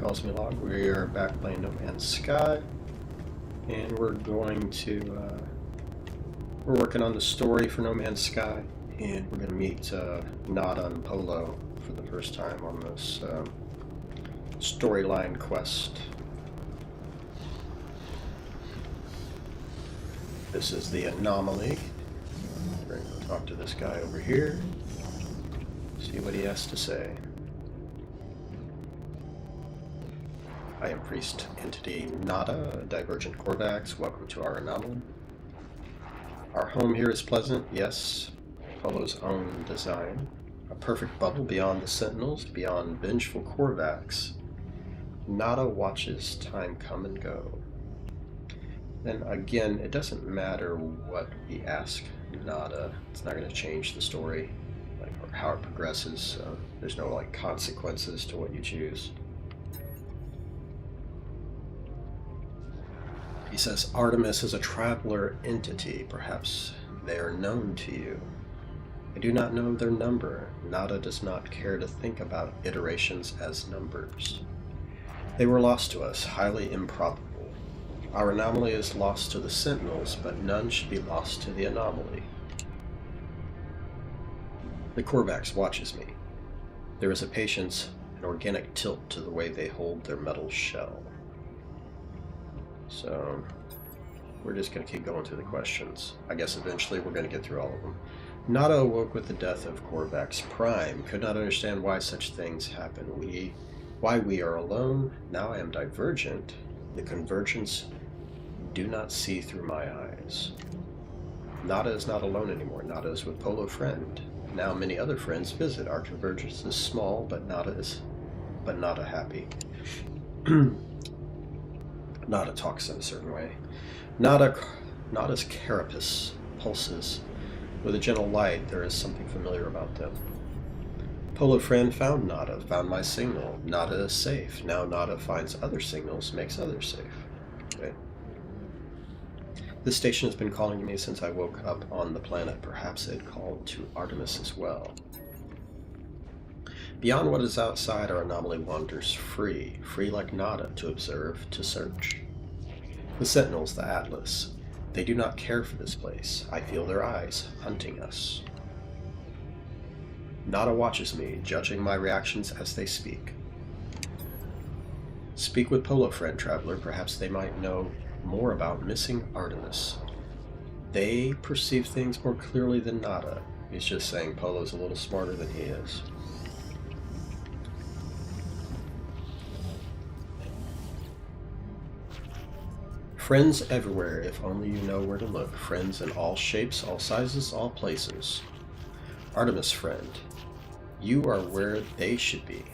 calls me Log. We are back playing No Man's Sky, and we're going to we're working on the story for No Man's Sky, and we're going to meet Nada and Polo for the first time on this storyline quest. This is the anomaly. We're going to talk to this guy over here, see what he has to say. I am Priest Entity Nada, Divergent Korvax. Welcome to our anomaly. Our home here is pleasant, yes. Polo's own design. A perfect bubble beyond the Sentinels, beyond vengeful Korvax. Nada watches time come and go. Then again, it doesn't matter what we ask Nada. It's not going to change the story, like or how it progresses. So there's no like consequences to what you choose. He says, Artemis is a traveler entity. Perhaps they are known to you. I do not know their number. Nada does not care to think about iterations as numbers. They were lost to us, highly improbable. Our anomaly is lost to the Sentinels, but none should be lost to the anomaly. The Korvax watches me. There is a patience, an organic tilt to the way they hold their metal shell. So, we're just going to keep going through the questions. I guess eventually we're going to get through all of them. Nada awoke with the death of Korvax Prime. Could not understand why such things happen. Why we are alone. Now I am divergent. The convergence do not see through my eyes. Nada is not alone anymore. Nada is with Polo friend. Now many other friends visit. Our convergence is small, but Nada happy. Nada talks in a certain way. Nada's carapace pulses with a gentle light. There is something familiar about them. Polo friend found Nada, found my signal. Nada is safe. Now Nada finds other signals, makes others safe. Okay. This station has been calling to me since I woke up on the planet. Perhaps it called to Artemis as well. Beyond what is outside, our anomaly wanders free like Nada, to observe, to search. The Sentinels, the Atlas, they do not care for this place. I feel their eyes, hunting us. Nada watches me, judging my reactions as they speak. Speak with Polo friend, traveler. Perhaps they might know more about missing Artemis. They perceive things more clearly than Nada. He's just saying Polo's a little smarter than he is. Friends everywhere, if only you know where to look. Friends in all shapes, all sizes, all places. Artemis friend, you are where they should be.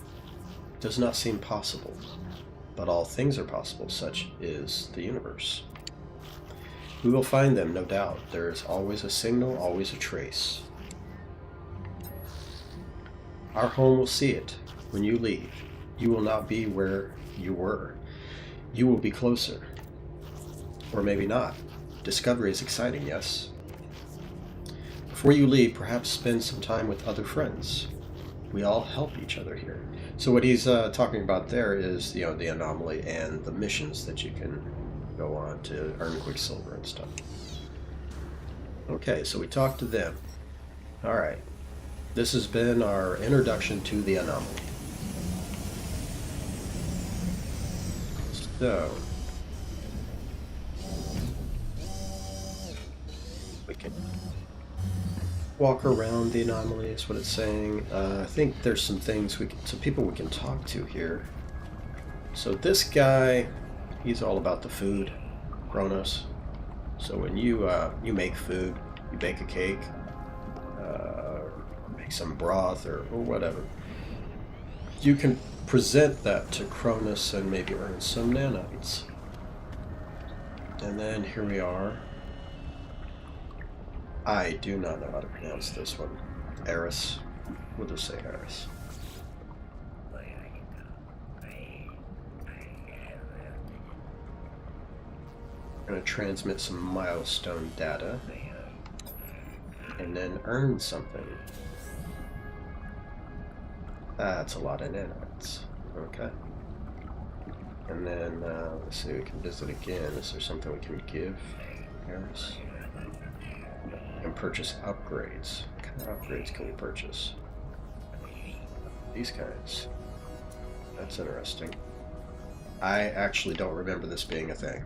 Does not seem possible, but all things are possible, such is the universe. We will find them, no doubt. There is always a signal, always a trace. Our home will see it. When you leave, you will not be where you were. You will be closer. Or maybe not. Discovery is exciting, yes. Before you leave, perhaps spend some time with other friends. We all help each other here. So what he's talking about there is, the anomaly and the missions that you can go on to earn Quicksilver and stuff. Okay, so we talked to them. Alright. This has been our introduction to the anomaly. So we can walk around the anomaly is what it's saying. I think there's some things some people we can talk to here. So this guy, he's all about the food, Kronos. So when you make food, you bake a cake, make some broth or whatever, you can present that to Kronos and maybe earn some nanites. And then here we are. I do not know how to pronounce this one. Eris. We'll just say Eris. I'm going to transmit some milestone data and then earn something. That's a lot of nanites. Okay. And then, let's see, we can visit again. Is there something we can give Harris? And purchase upgrades. What kind of upgrades can we purchase? These kinds. That's interesting. I actually don't remember this being a thing.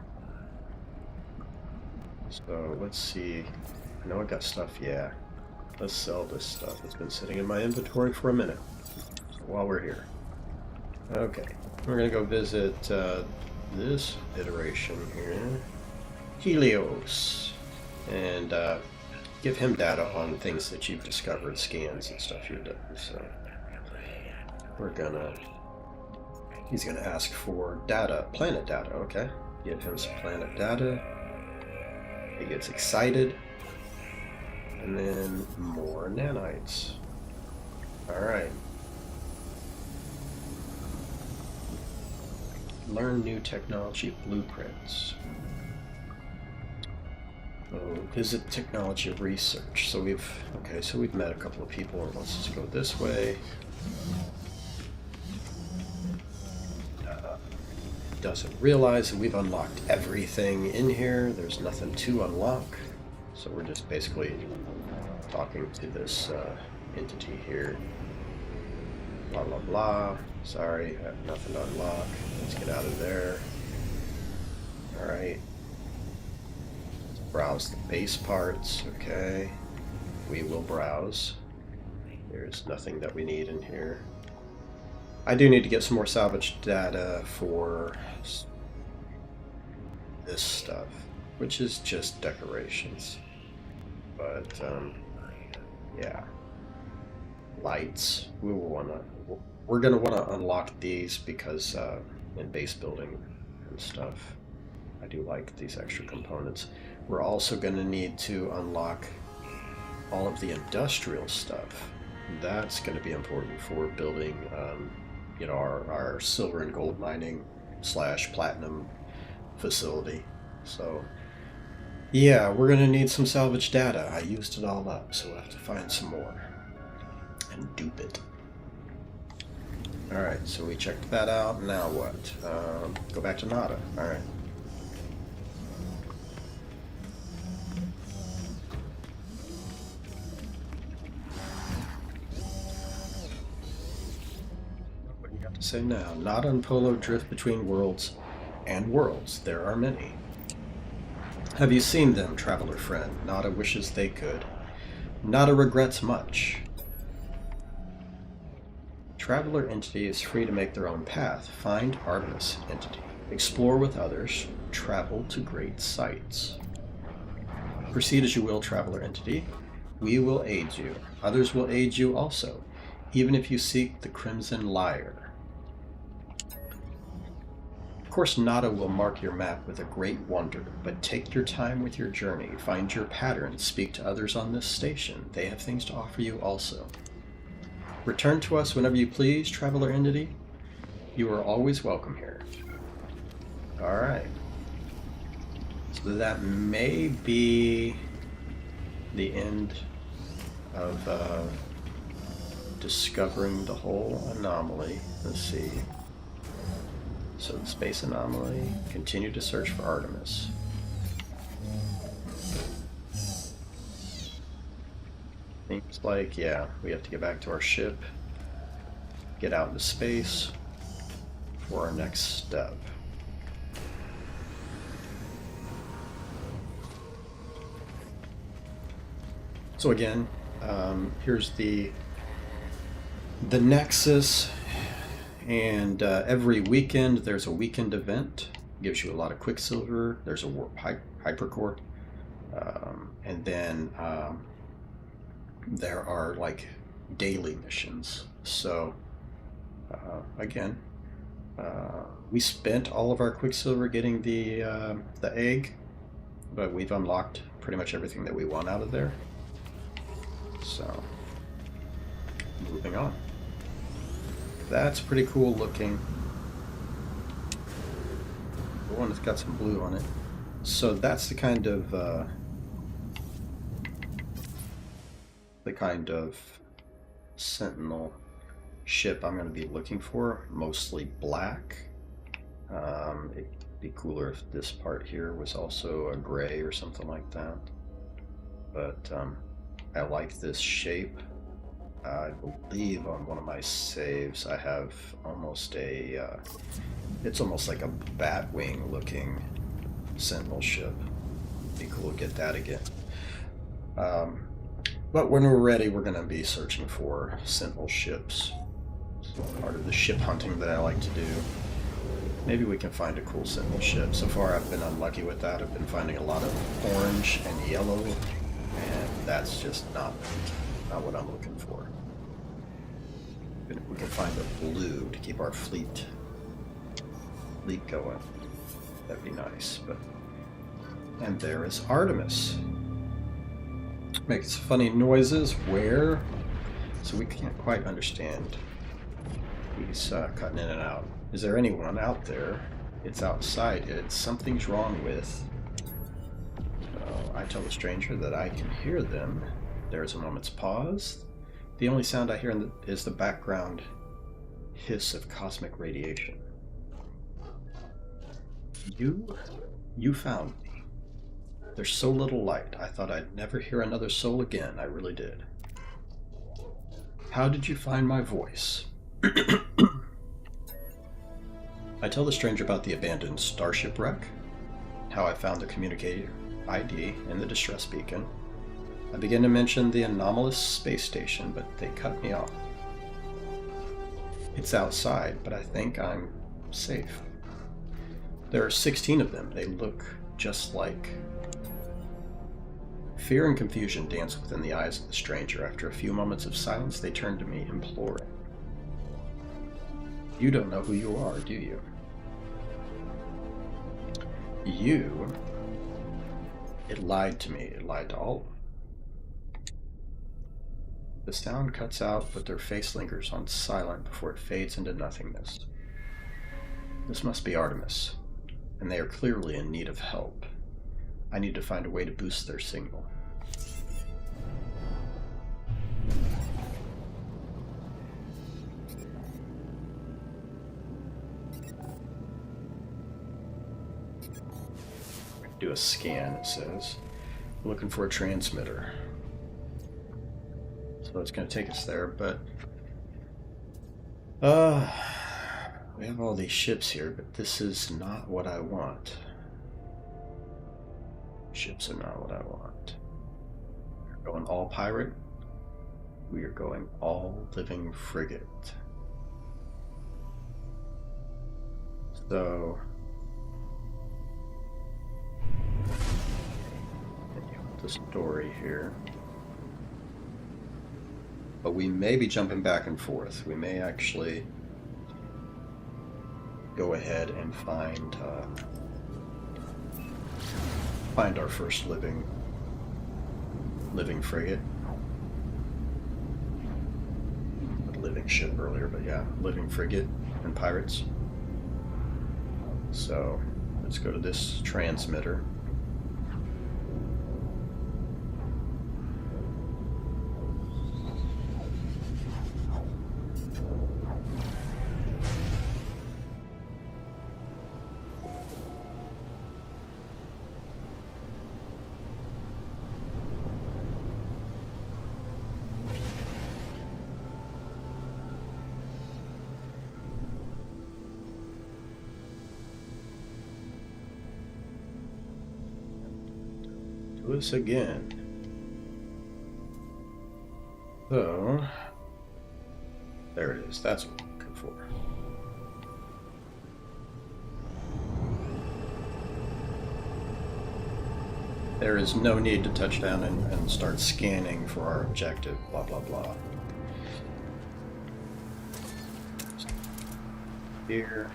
So let's see. I know I got stuff, yeah. Let's sell this stuff. It's been sitting in my inventory for a minute. So while we're here. Okay. We're going to go visit this iteration here. Helios. And give him data on things that you've discovered, scans and stuff you've done. So we're going to... He's going to ask for data, planet data, okay. Give him some planet data. He gets excited. And then more nanites. Alright. Learn new technology blueprints. Oh, visit technology research. So we've met a couple of people. Let's just go this way. Doesn't realize that we've unlocked everything in here. There's nothing to unlock. So we're just basically talking to this entity here. Blah, blah, blah. Sorry, I have nothing to unlock. Let's get out of there. Alright. Browse the base parts. Okay. We will browse. There's nothing that we need in here. I do need to get some more salvage data for this stuff, which is just decorations. But, yeah. Lights. We're gonna want to unlock these because in base building and stuff, I do like these extra components. We're also gonna need to unlock all of the industrial stuff. That's gonna be important for building, you know, our silver and gold mining / platinum facility. So yeah, we're gonna need some salvage data. I used it all up, so we'll have to find some more and dupe it. Alright, so we checked that out. Now what? Go back to Nada. Alright. What do you got to say now? Nada and Polo drift between worlds and worlds. There are many. Have you seen them, traveler friend? Nada wishes they could. Nada regrets much. Traveler entity is free to make their own path. Find Artemis entity. Explore with others. Travel to great sights. Proceed as you will, traveler entity. We will aid you. Others will aid you also, even if you seek the Crimson Lyre. Of course, Nada will mark your map with a great wonder, but take your time with your journey. Find your pattern. Speak to others on this station. They have things to offer you also. Return to us whenever you please, traveler entity. You are always welcome here. Alright. So that may be the end of discovering the whole anomaly. Let's see. So the space anomaly. Continue to search for Artemis. Seems like, yeah, we have to get back to our ship, get out into space for our next step. So again, here's the Nexus, and every weekend there's a weekend event. Gives you a lot of Quicksilver. There's a warp hypercore, and then there are like daily missions. So again, we spent all of our Quicksilver getting the egg, but we've unlocked pretty much everything that we want out of there. So moving on. That's pretty cool looking. The one that's got some blue on it. So that's the kind of Sentinel ship I'm going to be looking for. Mostly black. It'd be cooler if this part here was also a gray or something like that. But I like this shape. I believe on one of my saves I have almost a, it's almost like a bat wing looking sentinel ship. Be cool to get that again. But when we're ready, we're going to be searching for sentinel ships. So part of the ship hunting that I like to do. Maybe we can find a cool sentinel ship. So far I've been unlucky with that. I've been finding a lot of orange and yellow, and that's just not what I'm looking for. If we can find a blue to keep our fleet going, that'd be nice. And there is Artemis. Makes funny noises. Where? So we can't quite understand. He's cutting in and out. Is there anyone out there? It's outside. Something's wrong with. I tell the stranger that I can hear them. There's a moment's pause. The only sound I hear is the background hiss of cosmic radiation. You found me. There's so little light. I thought I'd never hear another soul again. I really did. How did you find my voice? I tell the stranger about the abandoned starship wreck, how I found the communicator ID in the distress beacon. I begin to mention the anomalous space station, but they cut me off. It's outside, but I think I'm safe. There are 16 of them. They look just like... Fear and confusion dance within the eyes of the stranger. After a few moments of silence, they turn to me, imploring. You don't know who you are, do you? It lied to me. It lied to all of them. The sound cuts out, but their face lingers on silent before it fades into nothingness. This must be Artemis, and they are clearly in need of help. I need to find a way to boost their signal. Do a scan, it says. Looking for a transmitter. So it's going to take us there, but we have all these ships here, but this is not what I want. Ships are not what I want. We're going all pirate. We are going all living frigate. So the story here. But we may be jumping back and forth. We may actually go ahead and find our first living frigate. A living ship earlier, but yeah, living frigate and pirates. So let's go to this transmitter. This again. So there it is. That's what I'm looking for. There is no need to touch down and start scanning for our objective, blah blah blah. Here.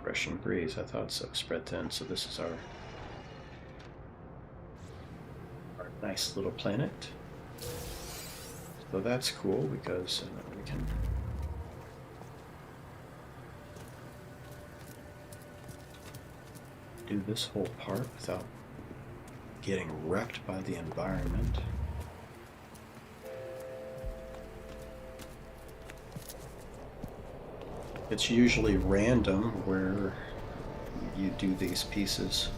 Rushing breeze, I thought so. Spread thin. So this is our nice little planet. So that's cool because we can do this whole part without getting wrecked by the environment. It's usually random where you do these pieces.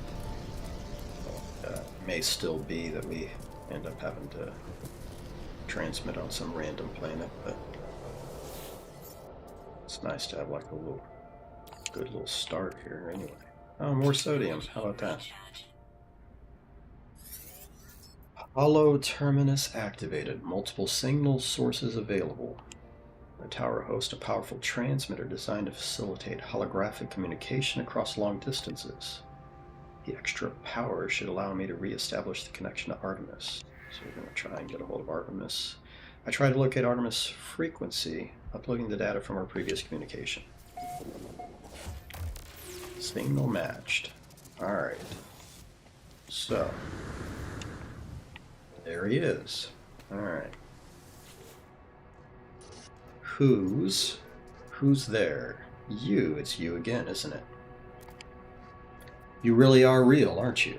May still be that we end up having to transmit on some random planet, but it's nice to have like a good little start here anyway. Oh, more sodium. How about that? Polo terminus activated. Multiple signal sources available. The tower hosts a powerful transmitter designed to facilitate holographic communication across long distances. The extra power should allow me to re-establish the connection to Artemis. So we're going to try and get a hold of Artemis. I tried to locate Artemis frequency, uploading the data from our previous communication. Signal matched. Alright. So, there he is. Alright. Who's there? You. It's you again, isn't it? You really are real, aren't you?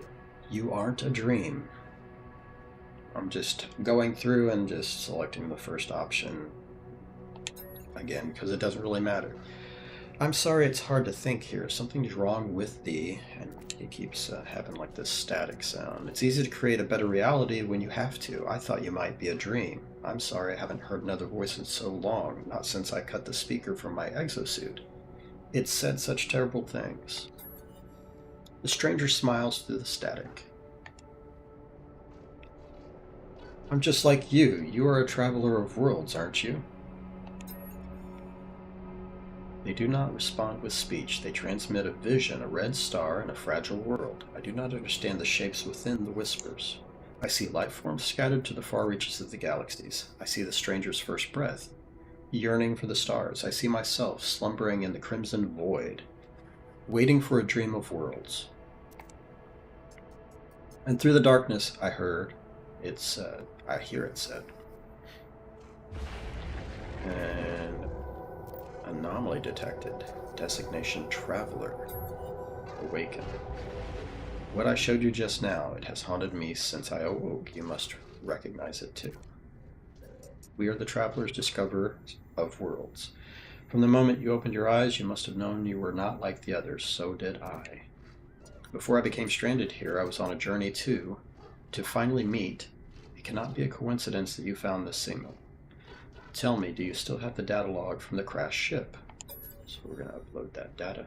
You aren't a dream. I'm just going through and just selecting the first option again because it doesn't really matter. I'm sorry it's hard to think here. Something's wrong with thee, and it keeps having like this static sound. It's easy to create a better reality when you have to. I thought you might be a dream. I'm sorry I haven't heard another voice in so long, not since I cut the speaker from my exosuit. It said such terrible things. The stranger smiles through the static. I'm just like you. You are a traveler of worlds, aren't you? They do not respond with speech. They transmit a vision, a red star, and a fragile world. I do not understand the shapes within the whispers. I see life forms scattered to the far reaches of the galaxies. I see the stranger's first breath, yearning for the stars. I see myself slumbering in the crimson void, waiting for a dream of worlds. And through the darkness, I heard it said, I hear it said. And anomaly detected. Designation Traveler. Awaken. What I showed you just now, it has haunted me since I awoke. You must recognize it too. We are the travelers, discoverers of worlds. From the moment you opened your eyes, you must have known you were not like the others. So did I. Before I became stranded here, I was on a journey too, to finally meet. It cannot be a coincidence that you found this signal. Tell me, do you still have the data log from the crashed ship? So we're going to upload that data.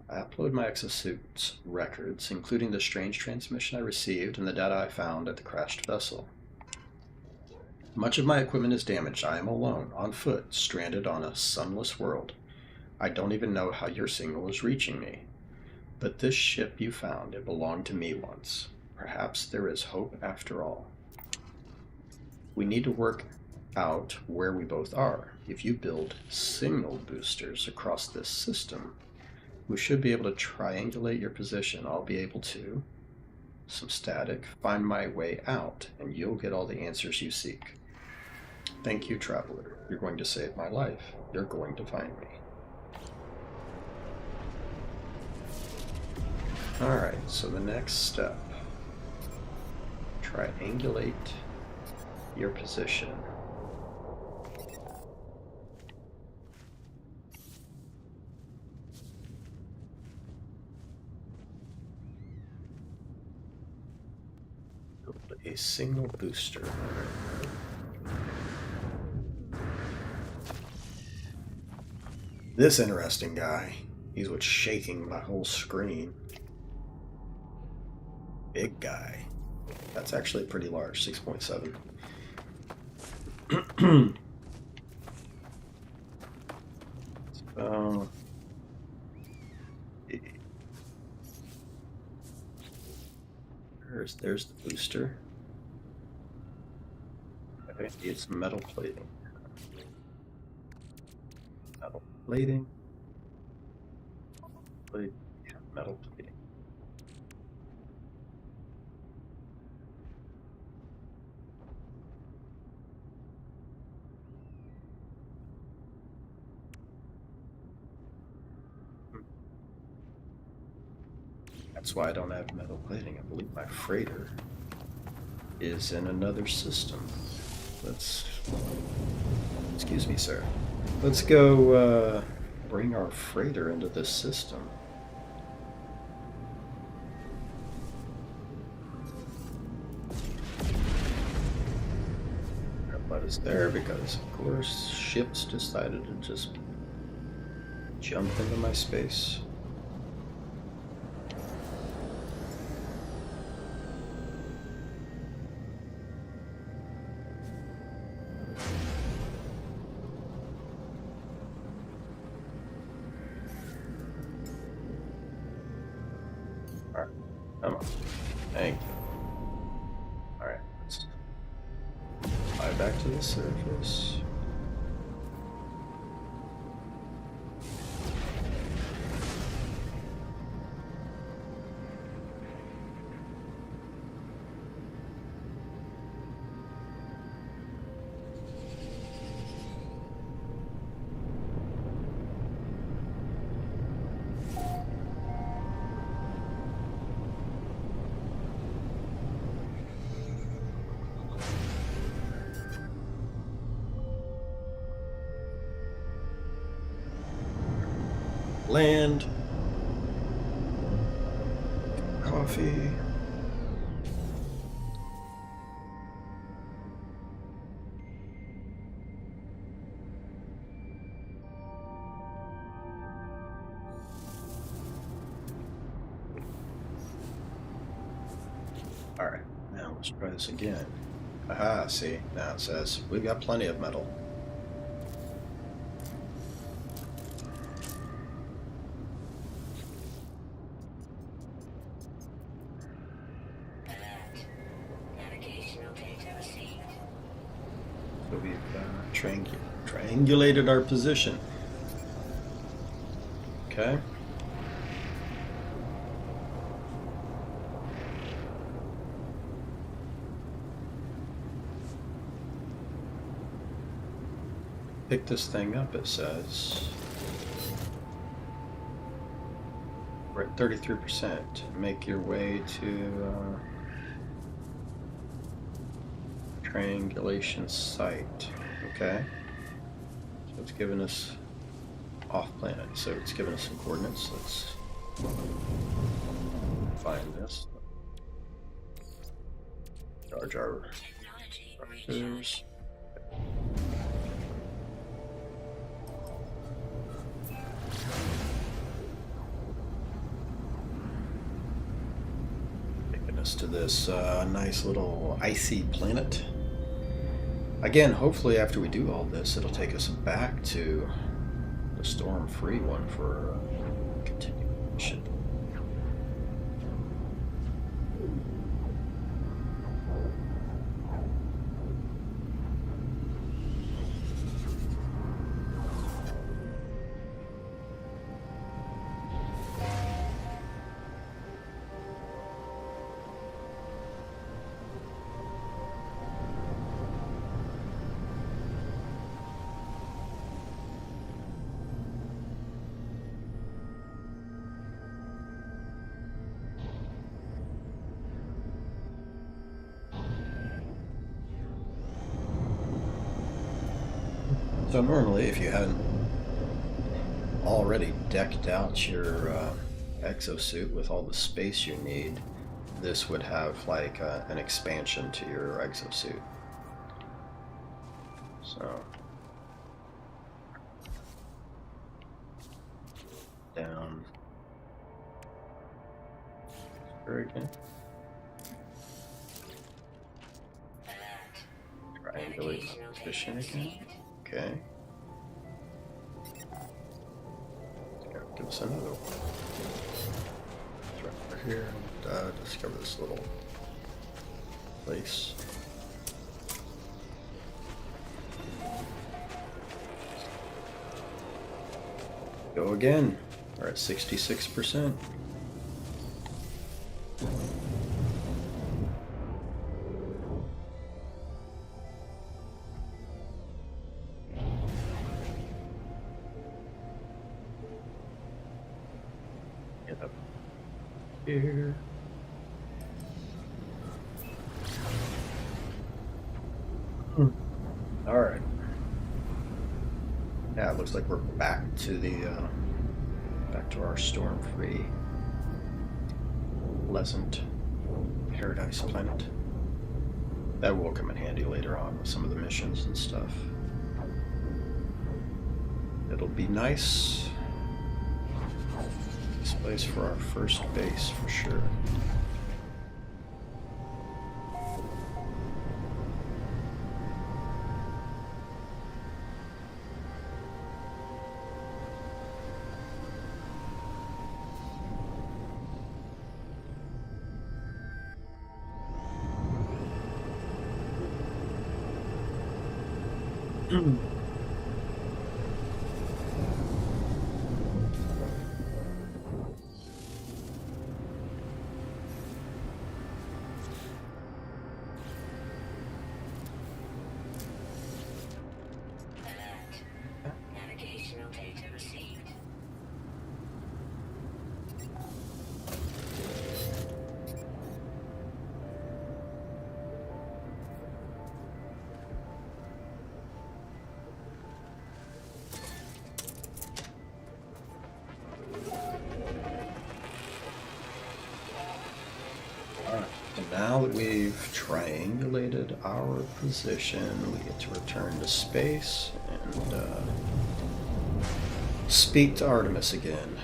I upload my exosuit's records, including the strange transmission I received and the data I found at the crashed vessel. Much of my equipment is damaged. I am alone, on foot, stranded on a sunless world. I don't even know how your signal is reaching me. But this ship you found, it belonged to me once. Perhaps there is hope after all. We need to work out where we both are. If you build signal boosters across this system, we should be able to triangulate your position. I'll be able to, some static, find my way out, and you'll get all the answers you seek. Thank you, Traveler. You're going to save my life. You're going to find me. Alright, so the next step. Triangulate your position. Build a signal booster. This interesting guy. He's what's shaking my whole screen. Big guy. That's actually pretty large, 6.7. There's the booster. Okay, it's metal plating. Metal plating. Yeah, metal plating. That's why I don't have metal plating. I believe my freighter is in another system. Excuse me, sir. Let's go bring our freighter into this system. But it's there because, of course, ships decided to just jump into my space. Alright, come on. Thank you. Alright, let's fly back to the surface. Land. Coffee. Alright, now let's try this again. Aha, see, now it says we've got plenty of metal. So we've triangulated our position. Okay. Pick this thing up, it says. We're at 33%. Make your way to triangulation site. Okay. So it's giving us off planet. So it's giving us some coordinates. Let's find this. Charge our structures. Taking us to this nice little icy planet. Again, hopefully after we do all this, it'll take us back to the storm-free one for continuation. So normally, if you hadn't already decked out your exosuit with all the space you need, this would have like an expansion to your exosuit. So down here again. Triangulate position again. Okay. Give us another one. It's right over here. And, discover this little place. Go again. We're at 66%. Get up here. All right. Yeah, it looks like we're back to our storm-free, pleasant paradise planet. That will come in handy later on with some of the missions and stuff. It'll be nice. This place for our first base for sure. Now that we've triangulated our position, we get to return to space and speak to Artemis again.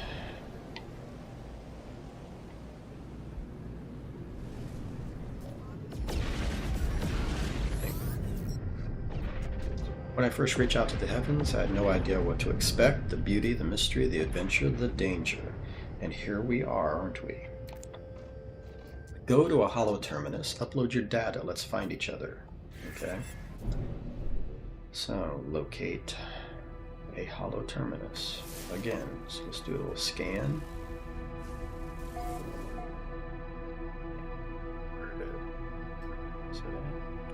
When I first reached out to the heavens, I had no idea what to expect, the beauty, the mystery, the adventure, the danger. And here we are, aren't we? Go to a hollow terminus, upload your data, let's find each other. Okay. So, locate a hollow terminus. Again, so let's do a little scan.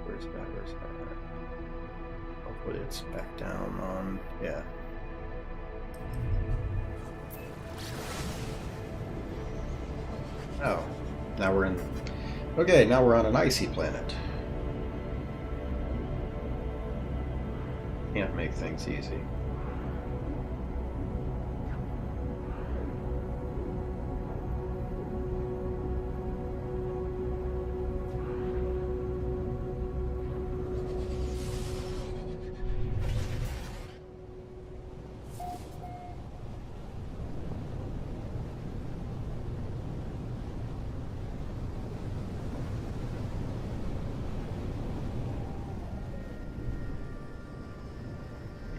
Where's that? Hopefully it's back down on, yeah. Oh. Now we're in... Okay, now we're on an icy planet. Can't make things easy.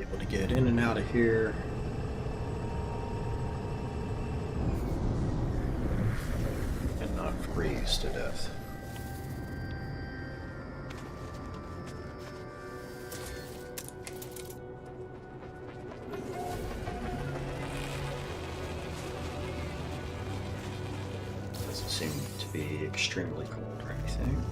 Able to get in and out of here. And not freeze to death. Doesn't seem to be extremely cold or anything.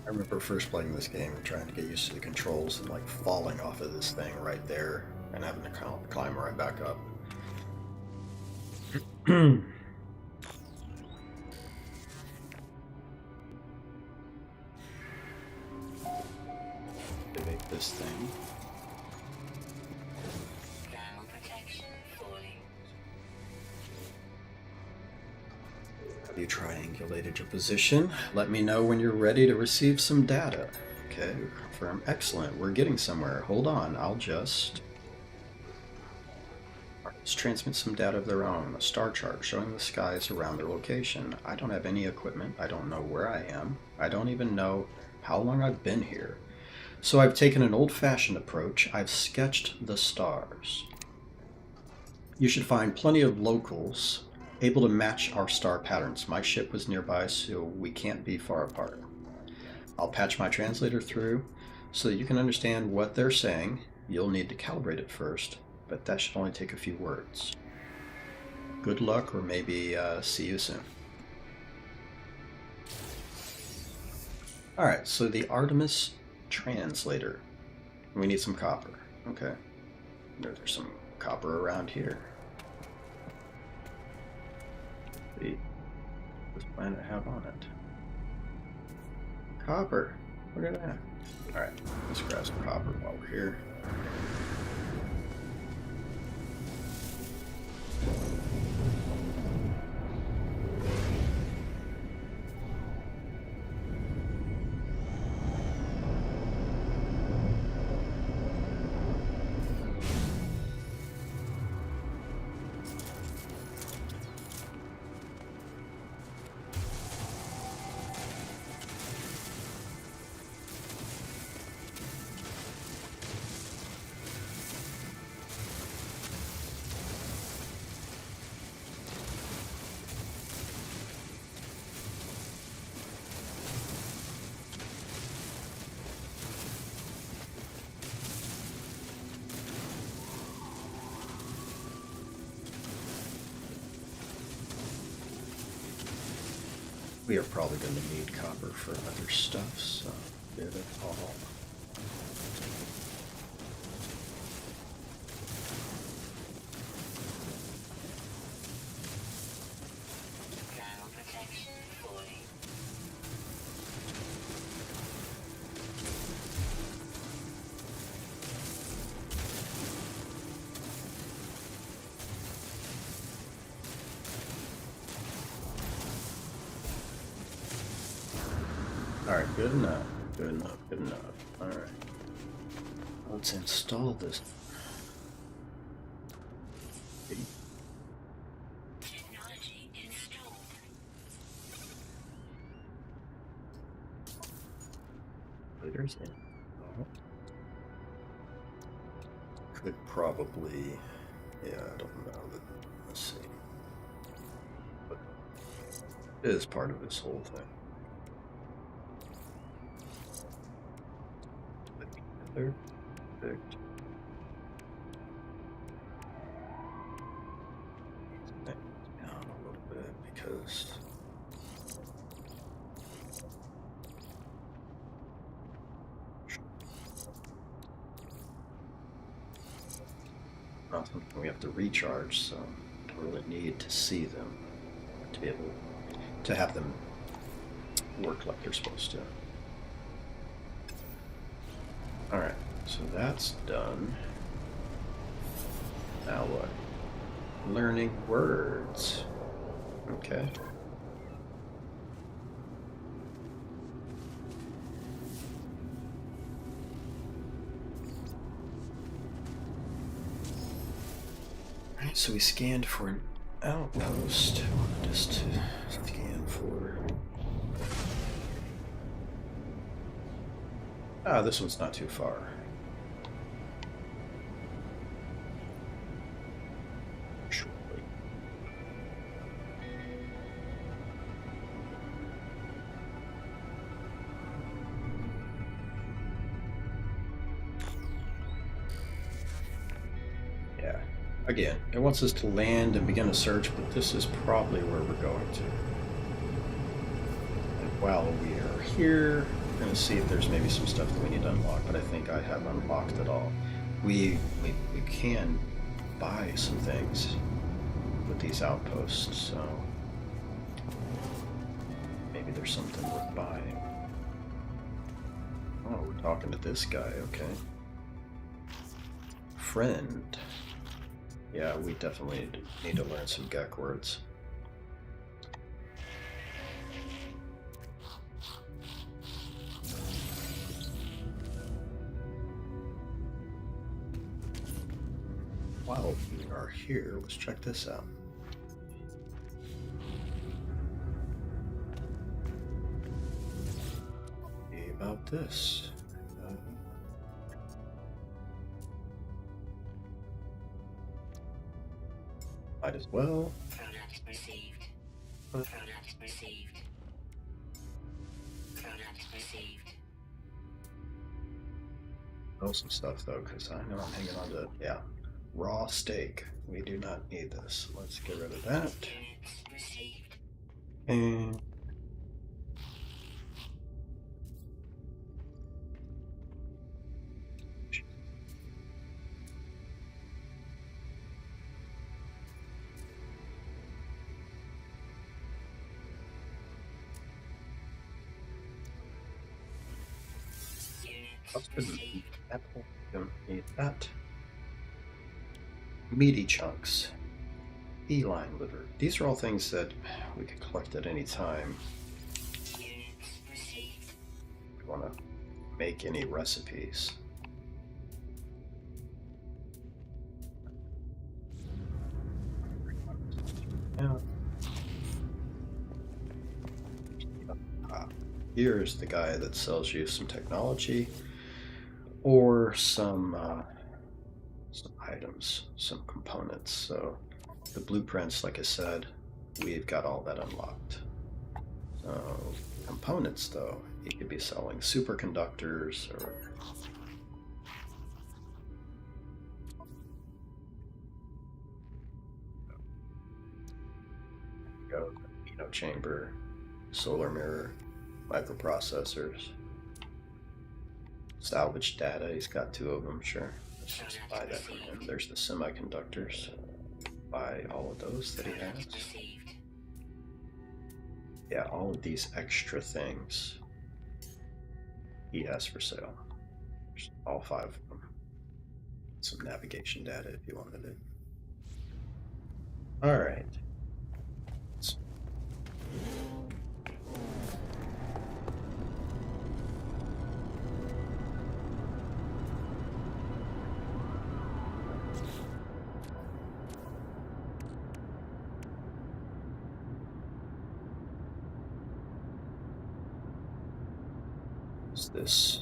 I remember first playing this game and trying to get used to the controls and like falling off of this thing right there and having to climb right back up. To make this thing. You triangulated your position. Let me know when you're ready to receive some data. Okay, confirm. Excellent. We're getting somewhere. Hold on. I'll just... Let's transmit some data of their own. A star chart showing the skies around their location. I don't have any equipment. I don't know where I am. I don't even know how long I've been here. So I've taken an old-fashioned approach. I've sketched the stars. You should find plenty of locals able to match our star patterns. My ship was nearby, so we can't be far apart. I'll patch my translator through so that you can understand what they're saying. You'll need to calibrate it first, but that should only take a few words. Good luck, or maybe see you soon. Alright, so the Artemis translator. We need some copper. Okay. There's some copper around here. What does this planet have on it? Copper. Look at that. Alright, let's grab some copper while we're here. We are probably going to need copper for other stuff, so get it all. Alright, good enough, good enough, good enough. Alright. Let's install this. Technology installed. Leaders in. Oh. Could probably, yeah, I don't know. Let's see. But it is part of this whole thing. Perfect. Down a little bit because something we have to recharge, so we really need to see them to be able to have them work like they're supposed to. Alright, so that's done. Now what? Learning words. Okay. Alright, so we scanned for an outpost. Just to scan for... Ah, this one's not too far. Shortly. Yeah. Again, it wants us to land and begin a search, but this is probably where we're going to. And while we are here, we're going to see if there's maybe some stuff that we need to unlock, but I think I have unlocked it all. We can buy some things with these outposts, so maybe there's something worth buying. Oh, we're talking to this guy, okay. Friend. Yeah, we definitely need to learn some Gek words. While we are here, let's check this out. Hey, about this. Might as well. Product received. Product received. Product received. Know some stuff though, because I know I'm hanging on to, yeah. Raw steak. We do not need this. Let's get rid of that. And received. Apple, don't need that. Meaty chunks. Feline liver. These are all things that we could collect at any time. Units received. If we want to make any recipes. Yeah. Here's the guy that sells you some technology or some items, some components. So the blueprints, like I said, we've got all that unlocked. So components, though, you could be selling superconductors or chamber, solar mirror, microprocessors, salvage data. He's got 2 of them, sure. Let's just buy that from him. There's the semiconductors. Buy all of those that he has. Received. Yeah, all of these extra things he has for sale. There's all 5 of them. Some navigation data if you wanted it. All right. What's this?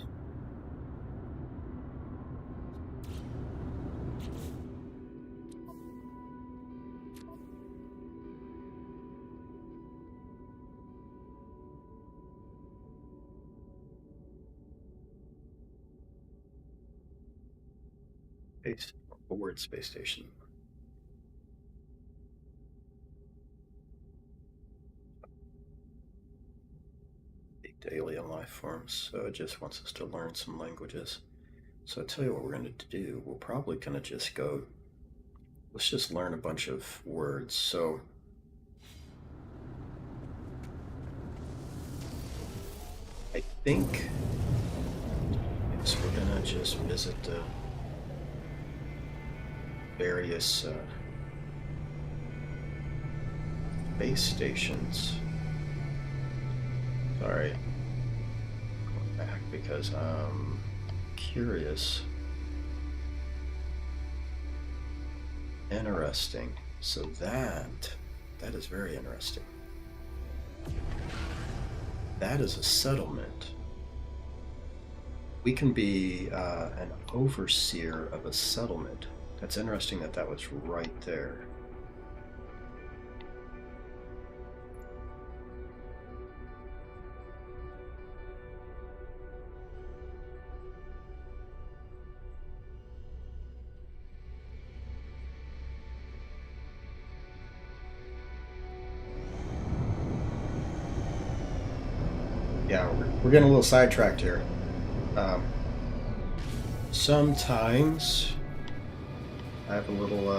Forward space station. Alien life forms, so it just wants us to learn some languages. So I tell you what we're going to do. We're probably going to just go. Let's just learn a bunch of words. So I think we're going to just visit the various base stations. Sorry, going back because I'm curious. Interesting. So that is very interesting. That is a settlement. We can be an overseer of a settlement. That's interesting that that was right there. Yeah, we're getting a little sidetracked here. Sometimes I have a little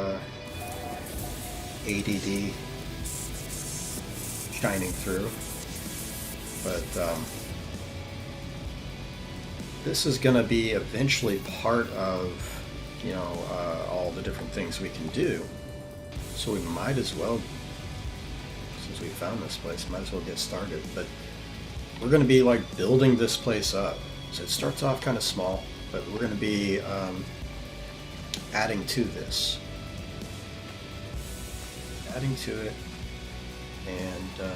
ADD shining through, but this is going to be eventually part of, all the different things we can do. So we might as well, since we found this place, might as well get started. But we're going to be like building this place up. So it starts off kind of small, but we're going to be adding to this. Adding to it, and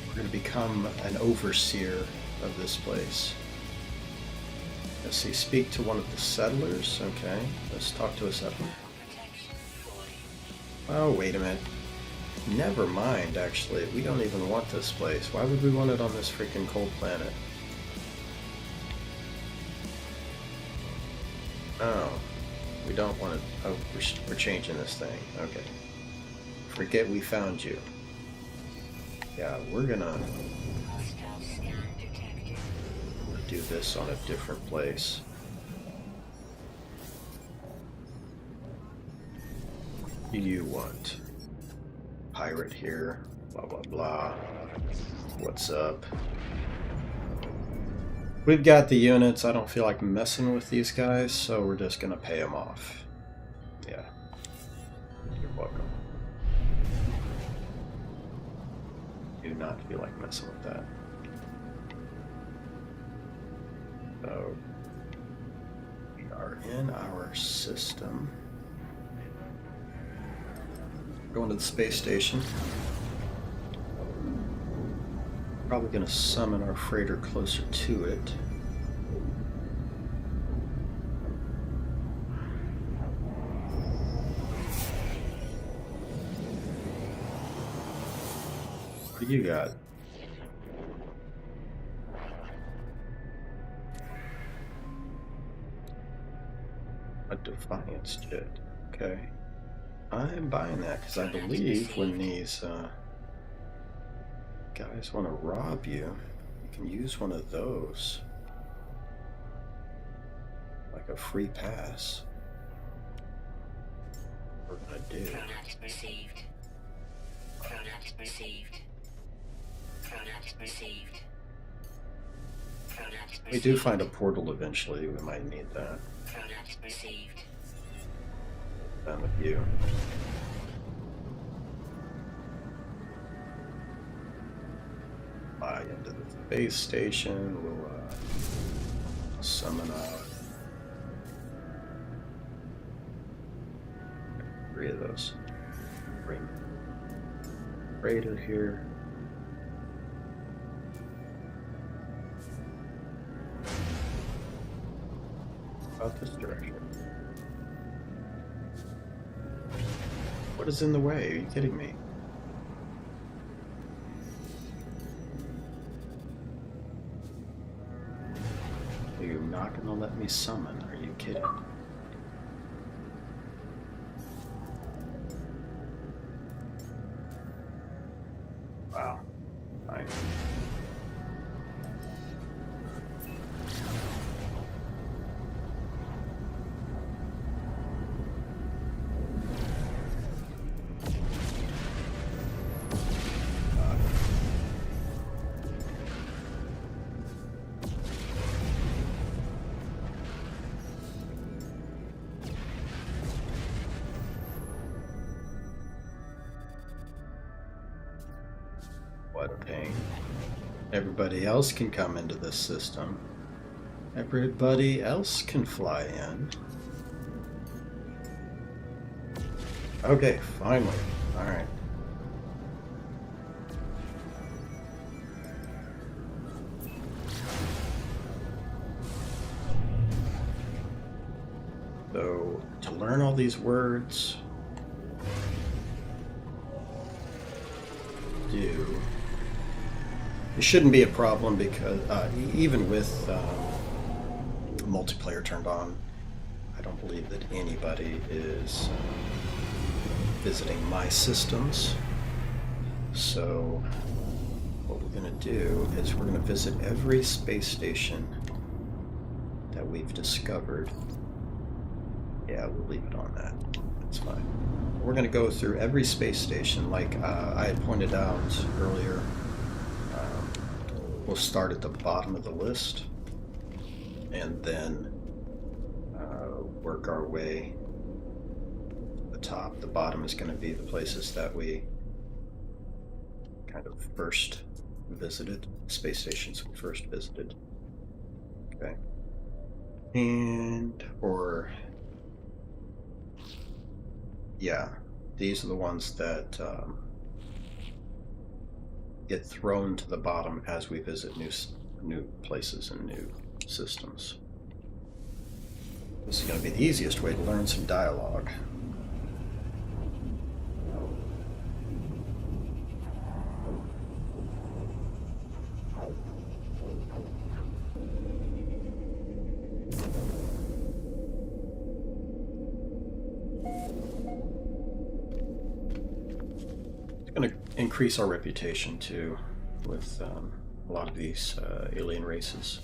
we're going to become an overseer of this place. Let's see, speak to one of the settlers. Okay, let's talk to a settler. Oh, wait a minute. Never mind, actually. We don't even want this place. Why would we want it on this freaking cold planet? Oh, we don't want it. Oh, we're changing this thing. Okay. Forget we found you. Yeah, we're gonna do this on a different place. What do you want? Pirate here, blah blah blah. What's up? We've got the units. I don't feel like messing with these guys, so we're just going to pay them off. Yeah. You're welcome. Do not feel like messing with that. So, we are in our system. Going to the space station. Probably going to summon our freighter closer to it. What do you got? A Defiance jet. Okay. I'm buying that because I believe when these guys want to rob you, you can use one of those. Like a free pass. What we're going to do. Product received. Product received. Product received. Product We do find a portal eventually. We might need that. Product received. Done with you. Fly into the space station. We'll summon out 3 of those. Bring Raider here. About this direction. What is in the way? Are you kidding me? You're not gonna let me summon? Are you kidding? Wow. Fine. What a pain. Everybody else can come into this system. Everybody else can fly in. Okay, finally. Alright. So, to learn all these words, it shouldn't be a problem because even with multiplayer turned on, I don't believe that anybody is visiting my systems. So what we're going to do is we're going to visit every space station that we've discovered. Yeah, we'll leave it on that. That's fine. We're going to go through every space station like I had pointed out earlier. We'll start at the bottom of the list and then work our way to the top. The bottom is going to be the places that we kind of first visited, space stations we first visited. Okay. Yeah, these are the ones that get thrown to the bottom as we visit new places and new systems. This is going to be the easiest way to learn some dialogue. Going to increase our reputation too with a lot of these alien races.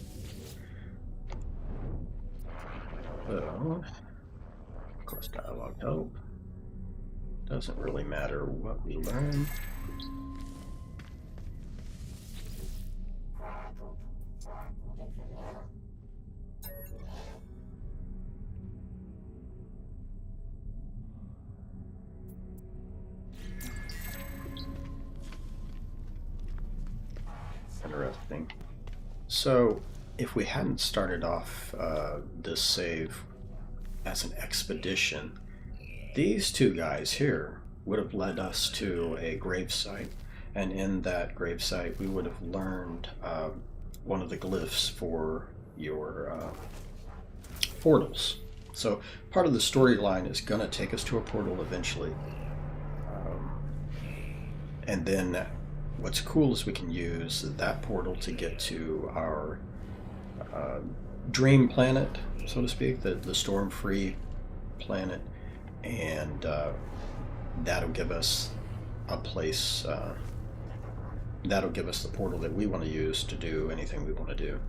So, of course, dialogue help. Doesn't really matter what we learn. So, if we hadn't started off this save as an expedition, these two guys here would have led us to a gravesite, and in that gravesite we would have learned one of the glyphs for your portals. So part of the storyline is going to take us to a portal eventually. And then what's cool is we can use that portal to get to our dream planet, so to speak, the storm-free planet, and that'll give us a place, that'll give us the portal that we want to use to do anything we want to do.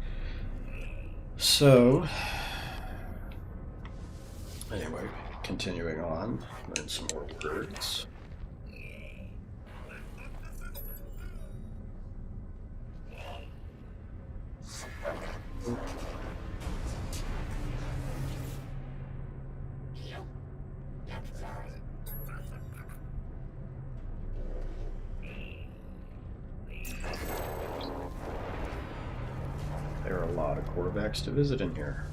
So, anyway, continuing on, learn some more words. There are a lot of quarterbacks to visit in here.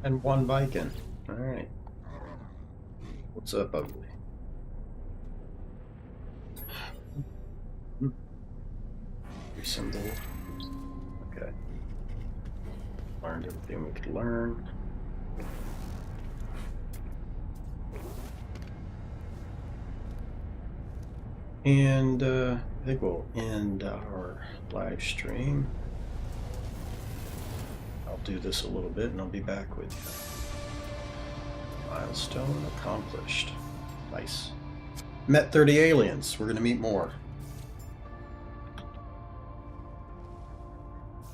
And one Viking. Alright. What's up, ugly? Symbol. Okay. Learned everything we could learn. And I think we'll end our live stream. I'll do this a little bit and I'll be back with you. Milestone accomplished. Nice. Met 30 aliens. We're going to meet more.